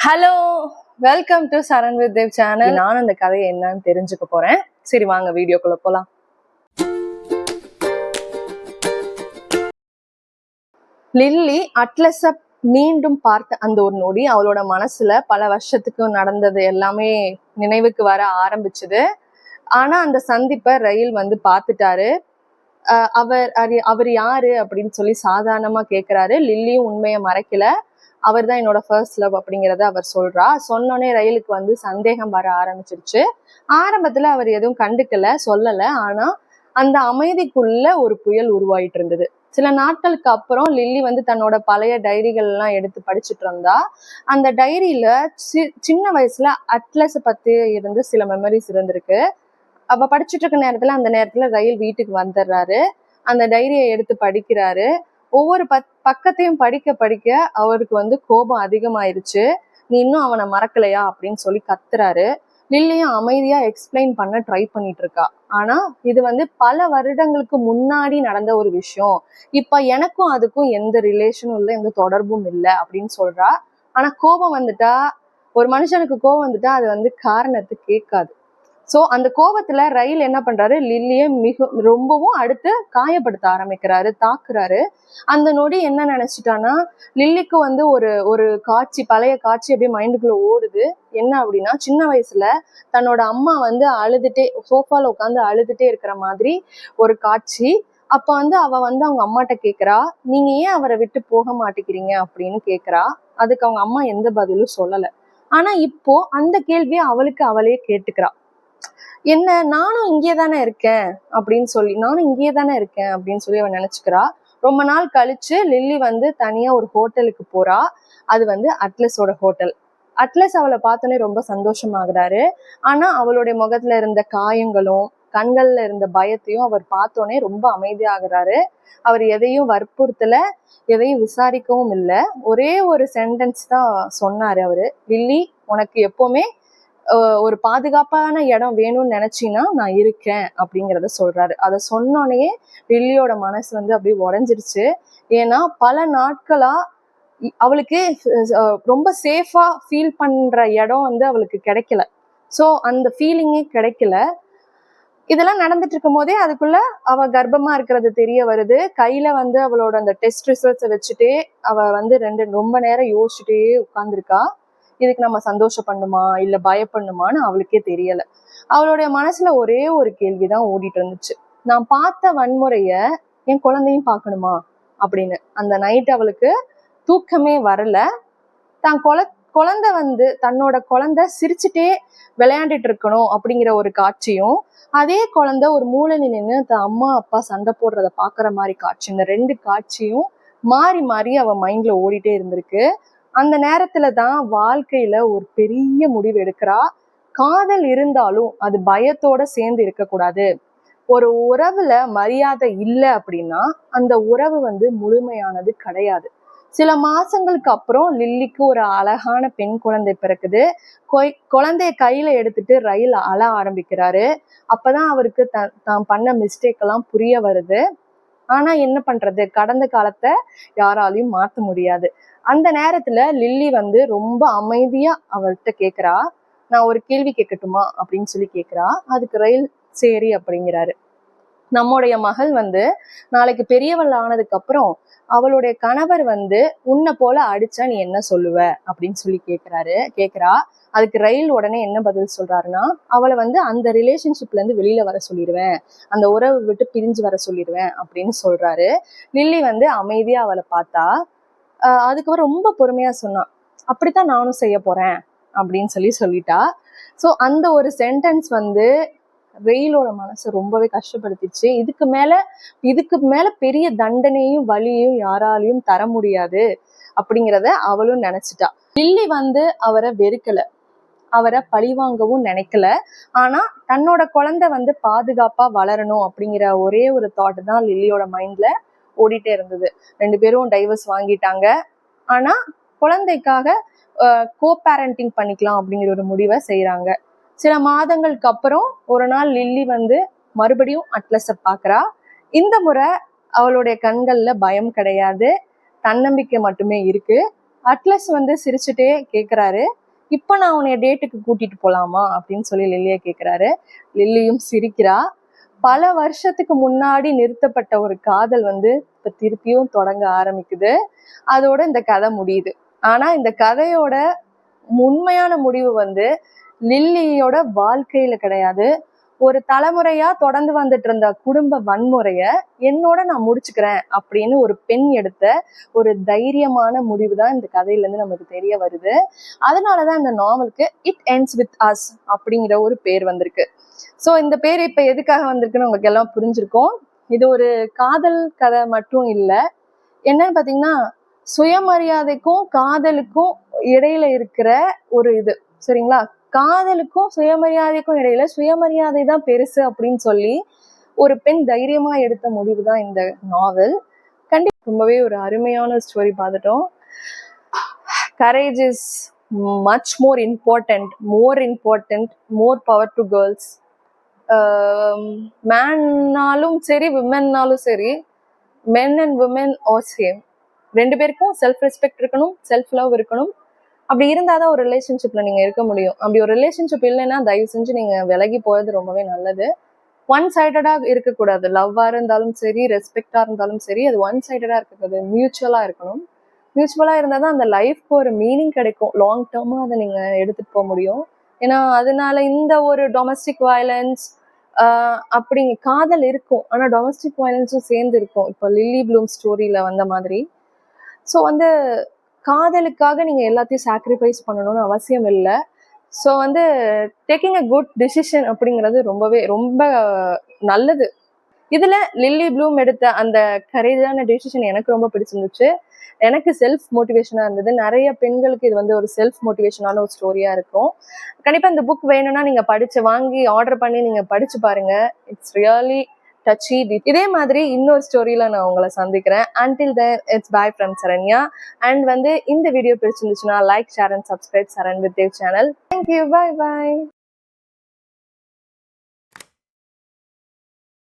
Hello, welcome to Charan with Dev channel. நானும் அந்த கதையை என்னன்னு தெரிஞ்சுக்க போறேன். சரி வாங்க வீடியோக்குள்ள போலாம். லில்லி அட்லஸ மீண்டும் பார்த்த அந்த ஒரு நொடி அவளோட மனசுல பல வருஷத்துக்கு நடந்தது எல்லாமே நினைவுக்கு வர ஆரம்பிச்சுது. ஆனா அந்த சந்திப்பை ரயில் வந்து பார்த்துட்டாரு. அவர் யாரு அப்படின்னு சொல்லி சாதாரணமா கேட்கிறாரு. லில்லியும் உண்மையை மறைக்கல. அவர் தான் என்னோட ஃபர்ஸ்ட் லவ் அப்படிங்கிறத அவர் சொல்றா. சொன்னோடனே ரயிலுக்கு வந்து சந்தேகம் வர ஆரம்பிச்சிருச்சு. ஆரம்பத்துல அவர் எதுவும் கண்டுக்கல, சொல்லல. ஆனா அந்த அமைதிக்குள்ள ஒரு புயல் உருவாயிட்டு இருந்தது. சில நாட்களுக்கு அப்புறம் லில்லி வந்து தன்னோட பழைய டைரிகள் எல்லாம் எடுத்து படிச்சுட்டு இருந்தா. அந்த டைரியில சின்ன வயசுல அட்லஸ் பத்தி இருந்து சில மெமரிஸ் இருந்திருக்கு. அப்ப படிச்சுட்டு இருக்க நேரத்துல அந்த நேரத்துல ரயில் வீட்டுக்கு வந்துடுறாரு. அந்த டைரியை எடுத்து படிக்கிறாரு. ஒவ்வொரு பக்கத்தையும் படிக்க படிக்க அவருக்கு வந்து கோபம் அதிகமாயிருச்சு. நீ இன்னும் அவனை மறக்கலையா அப்படின்னு சொல்லி கத்துறாரு. லில்லியும் அமைதியா எக்ஸ்பிளைன் பண்ண ட்ரை பண்ணிட்டு இருக்கா. ஆனா இது வந்து பல வருடங்களுக்கு முன்னாடி நடந்த ஒரு விஷயம். இப்ப எனக்கும் அதுக்கும் எந்த ரிலேஷனும் இல்லை, எந்த தொடர்பும் இல்லை அப்படின்னு சொல்றா. ஆனா கோபம் வந்துட்டா, ஒரு மனுஷனுக்கு கோபம் வந்துட்டா அது வந்து காரணத்தை கேட்காது. சோ அந்த கோபத்துல ரயில் என்ன பண்றாரு, லில்லிய ரொம்பவும் அடுத்து காயப்படுத்த ஆரம்பிக்கிறாரு, தாக்குறாரு. அந்த நொடி என்ன நினைச்சிட்டான்னா, லில்லிக்கு வந்து ஒரு காட்சி, பழைய காட்சி அப்படியே மைண்டுக்குள்ள ஓடுது. என்ன அப்படின்னா, சின்ன வயசுல தன்னோட அம்மா வந்து அழுதுட்டே சோஃபால உட்காந்து அழுதுட்டே இருக்கிற மாதிரி ஒரு காட்சி. அப்ப வந்து அவ வந்து அவங்க அம்மாட்ட கேக்குறா, நீங்க ஏன் அவரை விட்டு போக மாட்டேங்கிறீங்க அப்படின்னு கேக்குறா. அதுக்கு அவங்க அம்மா எந்த பதிலும் சொல்லல. ஆனா இப்போ அந்த கேள்வியை அவளுக்கு அவளே கேட்டுக்கிறா. என்ன, நானும் இங்கே தானே இருக்கேன் அப்படின்னு சொல்லி அவன் நினைச்சுக்கிறா. ரொம்ப நாள் கழிச்சு லில்லி வந்து தனியா ஒரு ஹோட்டலுக்கு போறா. அது வந்து அட்லஸோட ஹோட்டல். அட்லஸ் அவளை பார்த்தோன்னே ரொம்ப சந்தோஷமாகறாரு. ஆனா அவளுடைய முகத்துல இருந்த காயங்களும் கண்கள்ல இருந்த பயத்தையும் அவர் பார்த்தோன்னே ரொம்ப அமைதியாகிறாரு. அவர் எதையும் வற்புறுத்தல, எதையும் விசாரிக்கவும் இல்லை. ஒரே ஒரு சென்டென்ஸ் தான் சொன்னாரு அவரு. லில்லி, உனக்கு எப்பவுமே ஒரு பாதுகாப்பான இடம் வேணும்னு நினைச்சீன்னா நான் இருக்கேன் அப்படிங்கிறத சொல்றாரு. அதை சொன்னோடனே லில்லியோட மனசு வந்து அப்படியே உடஞ்சிருச்சு. ஏன்னா பல நாட்களா அவளுக்கு ரொம்ப சேஃபா ஃபீல் பண்ற இடம் வந்து அவளுக்கு கிடைக்கல. ஸோ அந்த ஃபீலிங்கே கிடைக்கல. இதெல்லாம் நடந்துட்டு இருக்கும் போதே அதுக்குள்ள அவ கர்ப்பமா இருக்கிறது தெரிய வருது. கையில வந்து அவளோட அந்த டெஸ்ட் ரிசல்ட்ஸை வச்சுட்டே அவ வந்து ரொம்ப நேரம் யோசிச்சுட்டே உட்கார்ந்துருக்கா. இதுக்கு நம்ம சந்தோஷப்படணுமா இல்ல பயப்படணுமான்னு அவளுக்கே தெரியல. அவளுடைய மனசுல ஒரே ஒரு கேள்விதான் ஓடிட்டு இருந்துச்சு, நான் பார்த்த வன்முறைய என் குழந்தையும் பார்க்கணுமா அப்படின்னு. அந்த நைட் அவளுக்கு தூக்கமே வரல. தான் குழந்தை வந்து தன்னோட குழந்தை சிரிச்சுட்டே விளையாண்டுட்டு இருக்கணும் அப்படிங்கிற ஒரு காட்சியும், அதே குழந்தை ஒரு மூலையில நின்று தன் அம்மா அப்பா சண்டை போடுறத பாக்குற மாதிரி காட்சி, இந்த ரெண்டு காட்சியும் மாறி மாறி அவ மைண்ட்ல ஓடிட்டே இருந்திருக்கு. அந்த நேரத்துல தான் வாழ்க்கையில ஒரு பெரிய முடிவு எடுக்கிறா. காதல் இருந்தாலும் அது பயத்தோட சேர்ந்து இருக்கக்கூடாது. ஒரு உறவுல மரியாதை இல்லை அப்படின்னா அந்த உறவு வந்து முழுமையானது கிடையாது. சில மாசங்களுக்கு அப்புறம் லில்லிக்கு ஒரு அழகான பெண் குழந்தை பிறக்குது. குழந்தைய கையில எடுத்துட்டு ரயில் அழ ஆரம்பிக்கிறாரு. அப்பதான் அவருக்கு தான் பண்ண மிஸ்டேக் எல்லாம் புரிய வருது. ஆனா என்ன பண்றது, கடந்த காலத்தை யாராலையும் மாற்ற முடியாது. அந்த நேரத்துல லில்லி வந்து ரொம்ப அமைதியா அவள்கிட்ட கேக்குறா, நான் ஒரு கேள்வி கேட்கட்டுமா அப்படின்னு சொல்லி கேக்குறா. அதுக்கு ரயில் சரி அப்படிங்கிறாரு. நம்முடைய மகள் வந்து நாளைக்கு பெரியவள் ஆனதுக்கு அப்புறம் அவளுடைய கணவர் வந்து உன்னை போல அடிச்சா நீ என்ன சொல்லுவ அப்படின்னு சொல்லி கேக்குறா. அதுக்கு ரயில் உடனே என்ன பதில் சொல்றாருன்னா, அவளை வந்து அந்த ரிலேஷன்ஷிப்ல இருந்து வெளியில வர சொல்லிடுவேன், அந்த உறவு விட்டு பிரிஞ்சு வர சொல்லிடுவேன் அப்படின்னு சொல்றாரு. லில்லி வந்து அமைதியா அவளை பார்த்தா. அதுக்கப்புறம் ரொம்ப பொறுமையா சொன்னான், அப்படித்தான் நானும் செய்ய போறேன் அப்படின்னு சொல்லிட்டா. ஸோ அந்த ஒரு சென்டென்ஸ் வந்து வெயிலோட மனசை ரொம்பவே கஷ்டப்படுத்திடுச்சு. இதுக்கு மேல பெரிய தண்டனையும் வலியும் யாராலையும் தர முடியாது அப்படிங்கிறத அவளும் நினைச்சிட்டா. லில்லி வந்து அவரை வெறுக்கல, அவரை பழிவாங்கவும் நினைக்கல. ஆனா தன்னோட குழந்தை வந்து பாதுகாப்பா வளரணும் அப்படிங்கிற ஒரே ஒரு தாட் தான் லில்லியோட மைண்ட்ல ஓடிட்டே இருந்தது. 2 பேரும் டைவர்ஸ் வாங்கிட்டாங்க. ஆனா குழந்தைக்காக கோ பேரண்டிங் பண்ணிக்கலாம் அப்படிங்கிற ஒரு முடிவை செய்யறாங்க. சில மாதங்களுக்கு அப்புறம் ஒரு நாள் லில்லி வந்து மறுபடியும் அட்லஸ பாக்குறா. இந்த முறை அவளுடைய கண்கள்ல பயம் கிடையாது, தன்னம்பிக்கை மட்டுமே இருக்கு. அட்லஸ் வந்து சிரிச்சுட்டே கேக்குறாரு, இப்ப நான் உன்னைய டேட்டுக்கு கூட்டிட்டு போலாமா அப்படின்னு சொல்லி லில்லிய கேக்குறாரு. லில்லியும் சிரிக்கிறா. பல வருஷத்துக்கு முன்னாடி நிறுத்தப்பட்ட ஒரு காதல் வந்து இப்ப திருப்பியும் தொடங்க ஆரம்பிக்குது. அதோட இந்த கதை முடியுது. ஆனா இந்த கதையோட உண்மையான முடிவு வந்து லில்லியோட வாழ்க்கையில கிடையாது. ஒரு தலைமுறையா தொடர்ந்து வந்துட்டு இருந்த குடும்ப வன்முறைய என்னோட நான் முடிச்சுக்கிறேன் அப்படின்னு ஒரு பெண் எடுத்த ஒரு தைரியமான முடிவு தான் இந்த கதையில இருந்து நமக்கு தெரிய வருது. அதனாலதான் இந்த நாவலுக்கு இட் எண்ட்ஸ் வித் அஸ் அப்படிங்கிற ஒரு பேர் வந்திருக்கு. ஸோ இந்த பேர் இப்ப எதுக்காக வந்திருக்குன்னு உங்களுக்கு எல்லாம் புரிஞ்சிருக்கும். இது ஒரு காதல் கதை மட்டும் இல்லை. என்னன்னு பாத்தீங்கன்னா, சுயமரியாதைக்கும் காதலுக்கும் இடையில இருக்கிற ஒரு இது, சரிங்களா? காதலுக்கும் சுயமரியாதைக்கும் இடையில சுயமரியாதை தான் பெருசு அப்படின்னு சொல்லி ஒரு பெண் தைரியமா எடுத்த முடிவு தான் இந்த நாவல். கண்டிப்பா ரொம்பவே ஒரு அருமையான ஸ்டோரி பார்த்துட்டோம். Courage is much more important, more power to girls. மேன்னாலும் சரி விமென்னாலும் சரி, men and women are same. 2 பேருக்கும் செல்ஃப் ரெஸ்பெக்ட் இருக்கணும், செல்ஃப் லவ் இருக்கணும். அப்படி இருந்தாதான் ஒரு ரிலேஷன்ஷிப்ல நீங்க இருக்க முடியும். அப்படி ஒரு ரிலேஷன்ஷிப் இல்லைன்னா தயவு செஞ்சு நீங்க விலகி போறது ரொம்பவே நல்லது. ஒன் சைடடா இருக்கக்கூடாது. லவ்வா இருந்தாலும் சரி, ரெஸ்பெக்டா இருந்தாலும் சரி, அது ஒன் சைடடா இருக்கக்கூடாது, மியூச்சுவலா இருக்கணும். மியூச்சுவலா இருந்தாதான் அந்த லைஃப்க்கு ஒரு மீனிங் கிடைக்கும். லாங் டேர்மா அதை நீங்க எடுத்துட்டு போக முடியும். ஏன்னா அதனால இந்த ஒரு டொமஸ்டிக் வயலன்ஸ் அப்படிங்க காதல் இருக்கும், ஆனா டொமஸ்டிக் வயலன்ஸும் சேர்ந்து இருக்கும். இப்போ லில்லி ப்ளூம் ஸ்டோரியில வந்த மாதிரி. ஸோ வந்து காதலுக்காக நீங்க எல்லாத்தையும் சாக்ரிஃபைஸ் பண்ணணும்னு அவசியம் இல்லை. ஸோ வந்து டேக்கிங் அ குட் டிசிஷன் அப்படிங்கிறது ரொம்ப நல்லது. இதுல லில்லி ப்ளூம் எடுத்த அந்த கரேஜான டிசிஷன் எனக்கு ரொம்ப பிடிச்சிருந்துச்சு. எனக்கு செல்ஃப் மோட்டிவேஷனா இருந்தது. நிறைய பெண்களுக்கு இது வந்து ஒரு செல்ஃப் மோட்டிவேஷனான ஒரு ஸ்டோரியா இருக்கும். கண்டிப்பா இந்த புக் வேணும்னா நீங்க வாங்கி ஆர்டர் பண்ணி நீங்க படிச்சு பாருங்க. இட்ஸ் ரியலி டச்சி. இதே மாதிரி இன்னொரு ஸ்டோரியில நான் உங்களை சந்திக்கிறேன். until then it's bye from Saranya. And வந்து இந்த வீடியோ பிடிச்சிருந்துச்சுன்னா like, share and subscribe Charan with Dev channel. Thank you, bye by.